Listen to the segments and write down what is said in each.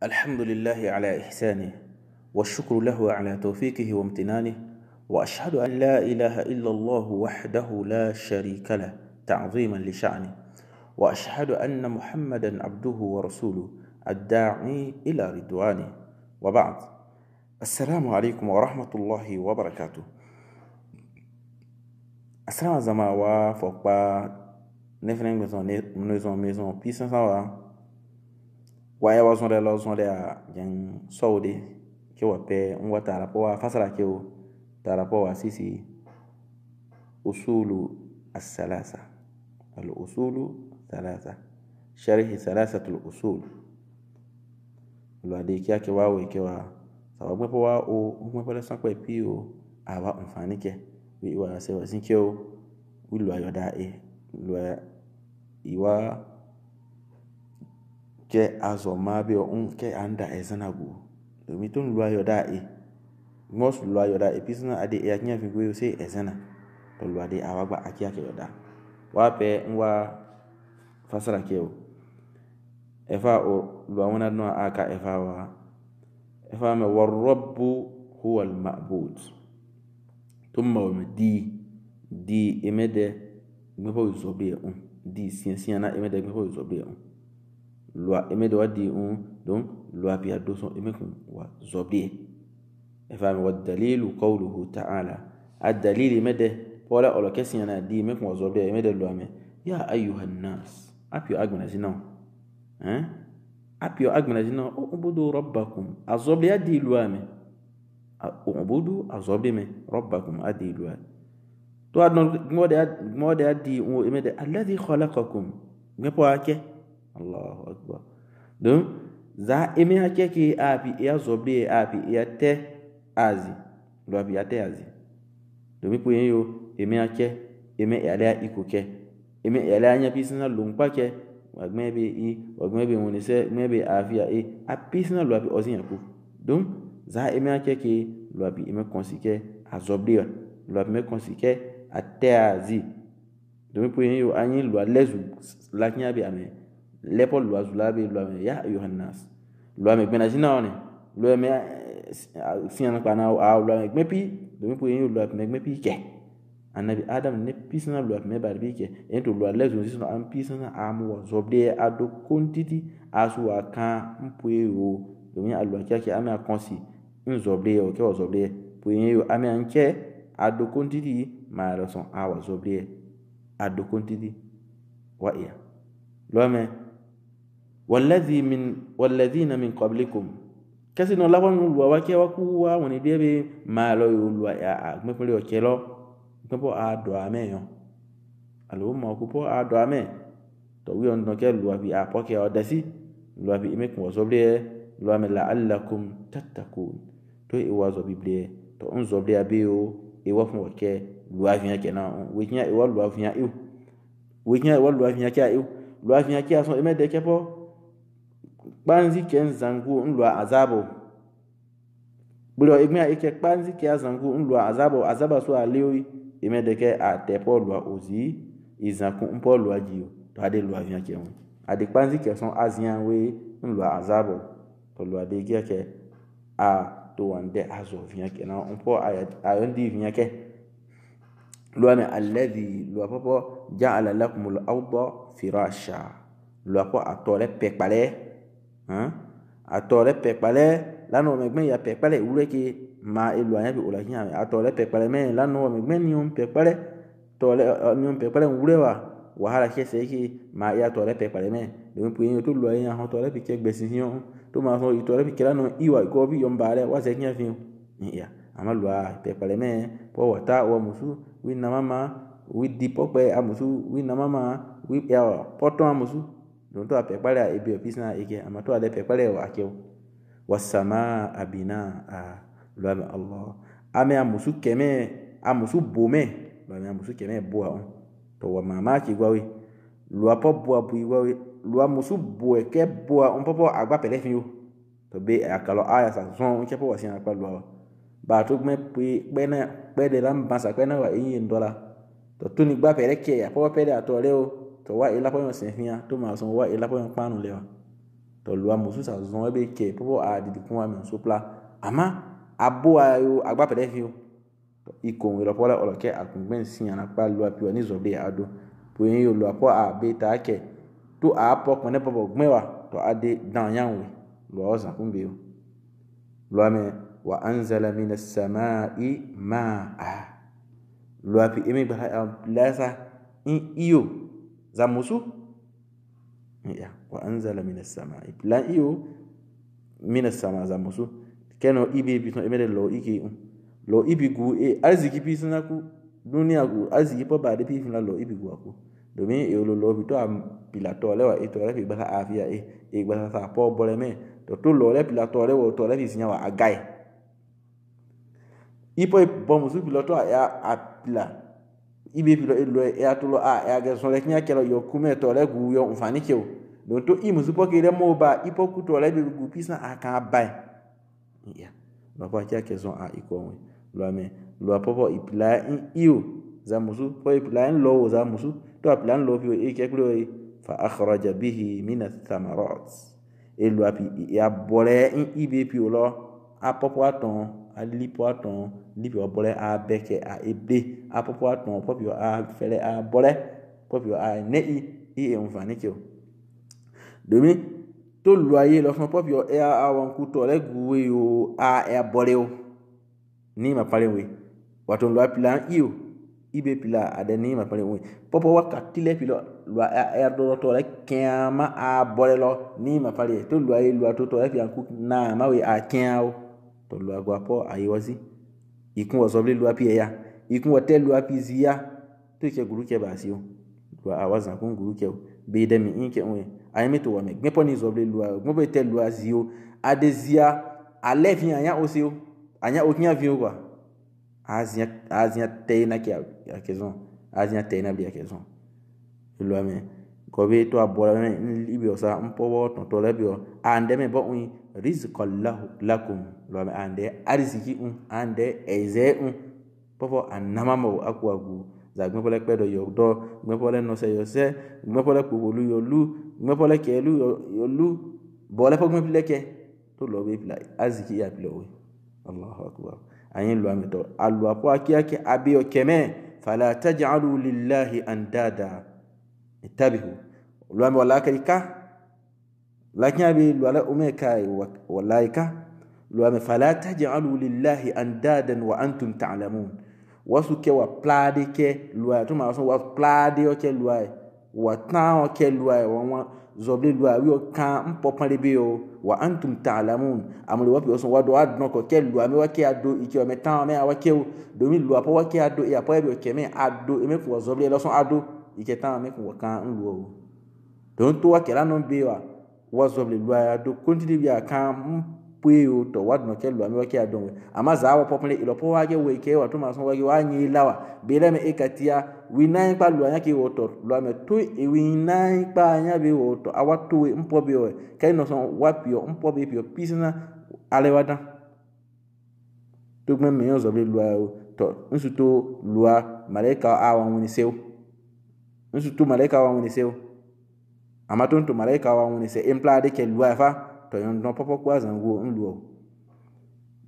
الحمد لله على إحسانه والشكر له على توفيقه وامتنانه وأشهد أن لا إله إلا الله وحده لا شريك له تعظيما لشأنه وأشهد أن محمدا عبده ورسوله الداعي إلى رضوانه وبعد السلام عليكم ورحمة الله وبركاته السلام زماوا فوقا نفرين مزون بيسن سوا waye wa zonde la zonde a jan saudi ke wa pe ngwa tara po wa fasara ke o tara po wa sisi usulu as-salasa al-usulu thalatha sharh thalathatu al-usul lo de ke ke wa we ke wa sababu po wa o mo po le san pe pi o awa nfani ke wi wa se wa sin ke o wi lo ayoda lo iwa ke azomabe ke anda ezanagu domin tun luwa yoda most luwa yoda pisna ade ya nya fi goyo sai ezana to luwa de awagba akia ke yoda wa pe nwa fasara keo efa o luwa wana no aka efa me warabbu huwa al-ma'bud thumma di emede mebo zobe di siana emede mebo zobe loi eme do di donc loi bi ado son eme kun wa zobie e fami wa dalilu qawluhu ta'ala ad-dalil mede pola olo kesiana di eme kun wa zobie eme de loi me ya ayyuhan nas apio agmanazina apio agmanazina ubudu rabbakum azobie di loi me ubudu azobie me rabbakum adi loi to adno ngode adi eme de alladhi khalaqakum ngepo ake Allahu akbar donc za eme ake ki api ya zobe api ya te azi lo api ya te azi domi po yo eme ake eme yale ikoke eme yale anya pisina lumpa ke wagmebe wonise mebe afia apisina lo api ozin yaku donc za eme ake ki lo api eme konsike azobde lo api me konsike ate azi domi po yo anyi lo lezu laknya bi ame lepo loi zulabe loi ya ayuhan nas loi me benazina one loi me siana pana a loi me pi do me po yin loi me pi ke anabi adam ne pisna loi me barbi ke ento loi lezo sino am pisna amu zobde ado kontiti asu aka mpoe o do me aloi ke ame akonsi nzobde o ke o zobde po yin yo ame anke ado kontiti ma rason a wa zobde ado kontiti wa iya loi me والذين من قبلكم كسينو لابون لوا واكي واكو وني ديبي ما لو لوا يا مفلي اوكيلو كبو ادو اميو alو mo kupo ado ame to wi on ke lua bi apoke odasi lua bi imekun ozoble lua me la'allakum tattaqun to e wazo bible to on zoble abeo e wa fun oke lua via ke na wi nya e wa lua via e wi nya e wa lua via ke e lua via ke aso e me de ke po kpanzi ke nzangu nlwa azabo bulo igmia ike kpanzi ke azangu nlwa azaba so alewi imedeke atepo lwa ozi izanku mpo lwa jiyo to ade lwa via ke won ade kpanzi ke son azian we nlwa azabo to lwa de ke a to wande azo via ke na mpo ayondi via ke lwa me alladhi lwa popo ja'ala lakumul arda firasha lwa po atole pekpale atore pekpale lano megmen ya pekpale ureke ma elu anya bi olakinya atore pekpale me lano megmen ni pekpale tole ni pekpale urewa wahala kese ki ma ya tore pekpale me de pu yin to lo yin ha tore bi ke gbesi hin to ma so itore bi kela no iwa go bi yo mbare wa se kinya fin ya ama lo pekpale me po wata wa musu wi na mama wi dipope amusu wi na mama wi ya poto amusu don to apekpale ebe pisna ike amato ade pekpale wa akeo wasama abina lo ame Allah ame amusu keme amusu bome lo ame amusu keme boa to wa mama ki gwawe lo apo boa bu gwawe lo amusu boe ke boa on popo agba pele fin yo to be akalo aya sa son ke po wasin akpa lo ba to me pe na pe de lam bansa pe na wa yin dola to tuni gba pele ke ya po pele atole o to wa ila po yon senfia to ma son wa ila po yon panu lewa to lua musu sa zon be ke popo a di kun wa men sopla ama abo ayo agba pede fi o to ikon ro pola olo ke akun ben sin ana pa lua pi oni zo be ado po yin yo lua po a be ta ke to a po kon ne popo gbin wa to ade dan yan we lua o sa kun be o lua me wa anzala minas samai ma'a lua pi emi ba lasa in iyo za musu ya wa anzala minas samai plan iyo minas sama za musu keno ibe bi no emede lo iki lo ibi gu aziki pi sina ku dunia gu aziki po ba de pi fina lo ibi gu aku domin e lo bi to am pilato le wa e to le bi ba afia e gba sa po bole me to lo le pilato le wo to le bi sinya wa agai ipo bo musu pilato ya apila ibe pilo elo e atulo a ga so le knya kelo yo kume to le gu yo mfani ke o don to i musu po ke le mo ba ipo ku to le bi gu pisa aka bai ya lo pa kya ke so a iko lo me lo popo ipila iyo za musu po ipila lo za musu to apila lo bi e ke kulo fa akhraja bihi min ath-thamarat e lo api ya bole ibe pi lo a popo aton alipo aton lipo bole a beke a ebe a popo aton popo a fele a bole popo a nei e mfani ke o domi to loyer lo fun popo e a won ku to le guwe o a e bole o ni ma pare we wato lo plan iyo ibe pila ade ni ma pare we popo wakati le pilo lo a do to le kiama a bole lo ni ma pare to loyer lo to le fi an ku na ma we a kiao to lo agwa po ayiwazi ikun ozoble lo api ya ikun hotel lo api zia to ke guru ke ba si o lo awazan kun guru ke be de mi inke onwe ayemi to wa me gbe po ni zoble lo gbo be tel lo azio adezia alefi anya osio anya okinya vi o kwa azia te na ke a kezon azia te na bi a kezon lo ame ko be to abola ibi osa mpowo to le bi o ande me bo un rizqan lakum lo ame ande ariziki ande eze popo anamamo akwagu za gbepole pedo yo do gbepole no se yo se gbepole kugolu yo lu gbepole ke lu yo lu bole po gbepole ke to lo be pla aziki ya plo we Allahu akbar ayin lo ame to alu apo akia ke abi o keme fala taj'alu lillahi andada ittabihu lo ame wala ka lakin abi lo ala umeka wallahi ka lo ame fala taj'alu lillahi andadan wa antum ta'lamun wasu ke wa plade ke lua to ma so wa plade o ke lua wa tan o ke lua wa zoble lua wi o kan mpopan lebe o wa antum ta'lamun amuli wa bi so wa do adno ko ke lua me wa ke ado iki o me tan me wa ke o do mi lua po wa ke ado e apo e bi o ke me ado e me ko zoble lo so ado ike tan me ko kan nluo o don to wa ke la no be wa zoble lua ado kontidi bi kan puyo to wadno kello ami wake adonwe ama zawo popule ilo po wage weke watu maso wage wanyi lawa bele me ekatia winai pa lu anya ki woto lu ame to e winai pa anya be woto awatu we mpobe we kai no so wapio mpobe pio pisina alewada to gbe me yo zobe lu to nsuto lua malaika awan woni sew nsuto malaika awan woni sew ama to malaika awan woni se emplade ke lua fa to yon don popo kwa zango nluo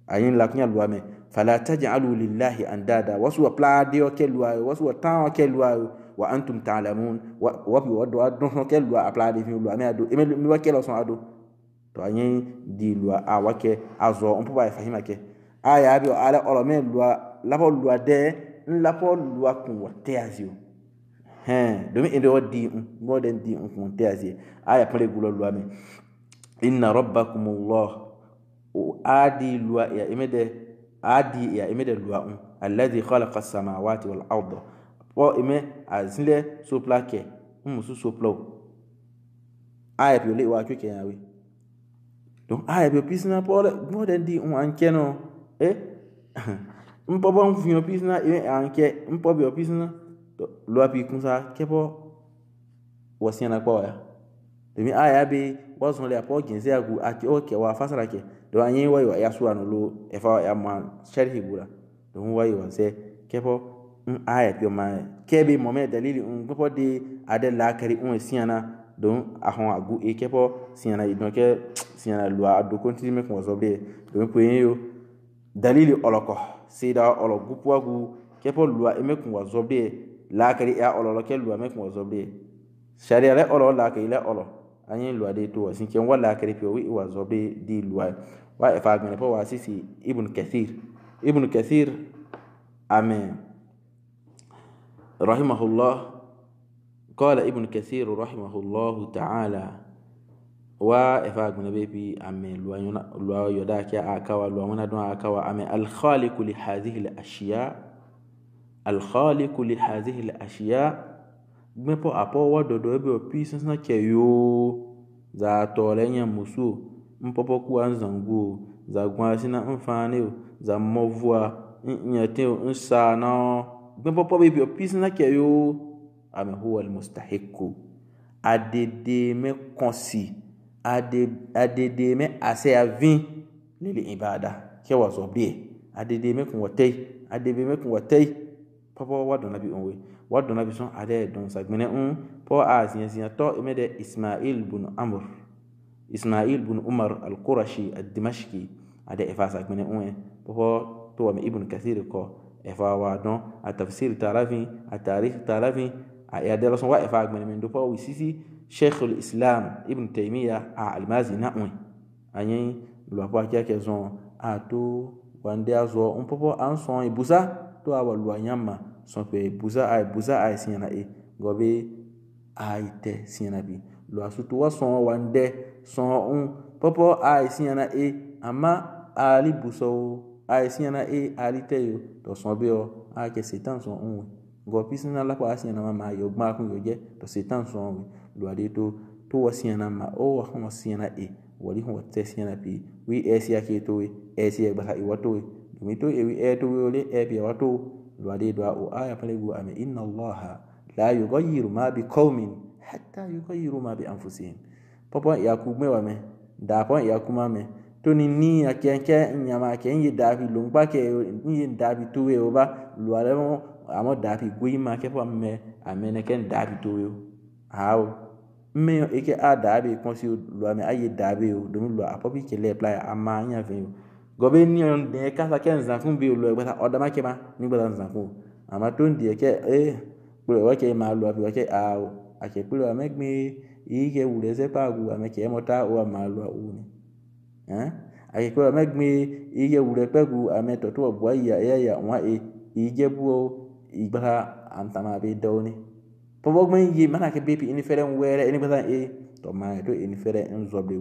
ayin laknya luwa me fala taj'alu lillahi andada wasu wa plade o kelwa wasu wa tan o kelwa wa antum ta'lamun wa bi wado adon kelwa aplade fi luwa me ado mi wa kelo son ado to ayin di luwa awake azo on popa fahima ke aya bi ala olo me luwa lapo luwa de nlapo luwa kun wa te azio domi endo di mo den di kun te azio aya pele gulo luwa me inna rabbakumullah adi luwa ya imede luwa alladhi khalaqa as-samawati wal arda o ime azile soplake musu soplo aya bi le wa keke yawe donc aya bi pisna pole moden di ankeno mpobo nfunyo pisna anke mpobo pisna luwa bi kunsa kepo wasiana kwa ya demi aya bi wazo le apo genze agu ati oke wa fasara ke do anyi wayo ya suwa no lo efa ya man sharhi gura do wayo se kepo aya bi ma kebe momen dalili gbo de ade la kari siana donc ahon agu e kepo siana donc ke siana loi do continue me ko zobe donc po yo dalili oloko sida ologu poagu kepo loi e me ko zobe la kari ya ololo ke loi me ko zobe sharia le olo la ke ile olo anyi loi de to sin ke wala kari pe wi wa zobe di loi wa e fa gane po wa sisi ibn kathir amen rahimahullah. قال ابن كثير رحمه الله تعالى وإفاق من بيبي أمي لو يداك أكوا لو من دون أكوا أمي الخالق لهذه الأشياء مبو أبو ودو بيو بيسنس نكيو za tolenya musu mpopo kuwa nzangu za gwasina mfaneo za movwa nyateo nsana mpopo bibio pisna keyo ame huwa almustahiqu adede me konsi adede me ase avin lili ibada ke wazobi adede me kun watay papa wado nabi son ade don sagmene po azian to emede Ismail bin Umar al-Qurashi ad-Dimashqi ade efa sagmene po to me ibn Kathir ko efa wadon at-tafsir tarafi at-tarikh tarafi ya de lason wa efa agmene min do pa wisisi Sheikh al-Islam Ibn Taymiyyah al-Mazi na'un anyi lo pa kia ke zon ato wande azo popo anson ibuza to awalu anyama son pe buza ay siana e gobe aite siana bi lo asutu wa son wande son popo ay siana e ama ali buso ay siana e ali teyo to son be o a ke setan son go pisina la kwa siana mama yo gba kun yo je to setan son lo ade to wasiana ma o wa hon siana e wali hon te siana pi wi esia ke to wi esia ba i wato mi to e wi e to wi ole e bi wato lo ade do o aya palegu ame inna allaha la yughayyiru ma bi qaumin hatta yughayyiru ma bi anfusihim papa yakub me wa me da pon yakuma me to ni akenke nyama kenyi davi longba ke ni davi to we oba lo ale mo amo davi guima ke po me amene ken davi to we hawo me eke a davi konsi lo ame aye davi o do mi lo apobi ke le playa amanya ven gobe ni on de ka sa ken zan fun bi lo egba odama ke ma ni gba zan fun ama to ndi ke pure wa ke ma lo abi wa ke a ake pure wa megbe ike wure se pa gu ame ke mota o ma lo o ni ake pure megbe ike wure pegu ame to to bo ya wa ije bu igba antama be dawni pobo gmen yi mana ke bepi ini fere were ini bata to ma to ini fere nzoble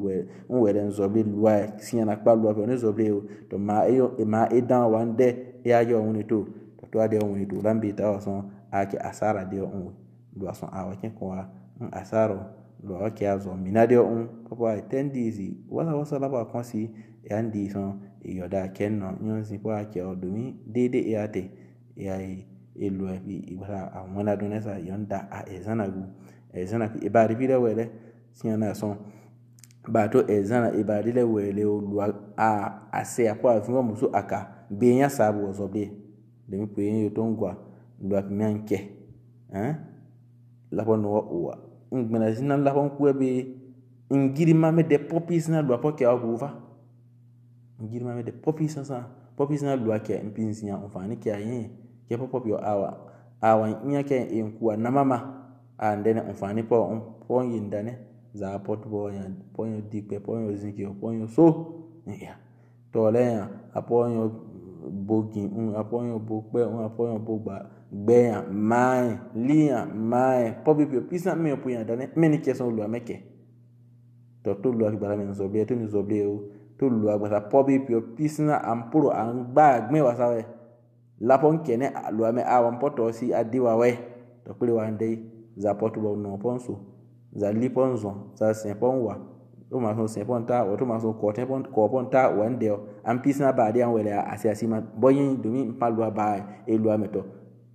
were nzoble lwa siana pa lwa pe nzoble to ma ma dan wande ya yo woni to ade woni to lambi ta so ake asara de lwa so awa ken ko asaro lwa ake azo minade popo 10 days wala la ba konsi yandi so yoda kenno nyonsi po ake odumi dede yate yayi elu bi ibara amona donesa yonda a ezana pi ibari bi lewele siana son ba to ezana ibari lewele olu a ase apo afingo musu aka benya sabu ozobe demi pe yin to ngwa ndo ap mianke la bono wa ngbena zina la bon ku ebe ngiri mame de popis na lo apoke aguva ngiri mame de popis na lo ake mpinzi ya mfani ke ayin ke pop yo awa nya ke enkuwa na mama andene mfani po yindane za potbo ya ponyo dikpe ponyo zinki ponyo so ya to le ya aponyo bogi aponyo bokpe aponyo bogba gbeya mai lia mai popio pisa me opuya dane meni keson lu ameke to lu akibara men zobe to ni zobe o to lu agbata popio pisna ampuro angba gme wasawe lapon kene lu ame awon poto si adiwa we to kule wande za potbo no ponso za liponzo za semponwa o ma so semponta o to ma so ko ponta wande am pisna ba dia wele asiasima boyin dumi palwa ba e lu ame to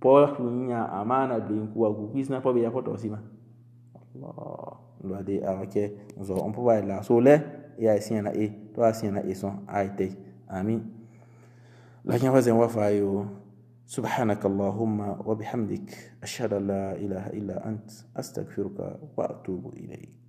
po nya amana de nkuwa pisna po be ya poto sima Allah lu ade awake zo on po ba la so le ya siana to asiana son aite amin la nya fazen wa fayo سبحانك اللهم وبحمدك أشهد أن لا إله إلا أنت أستغفرك وأتوب إليك.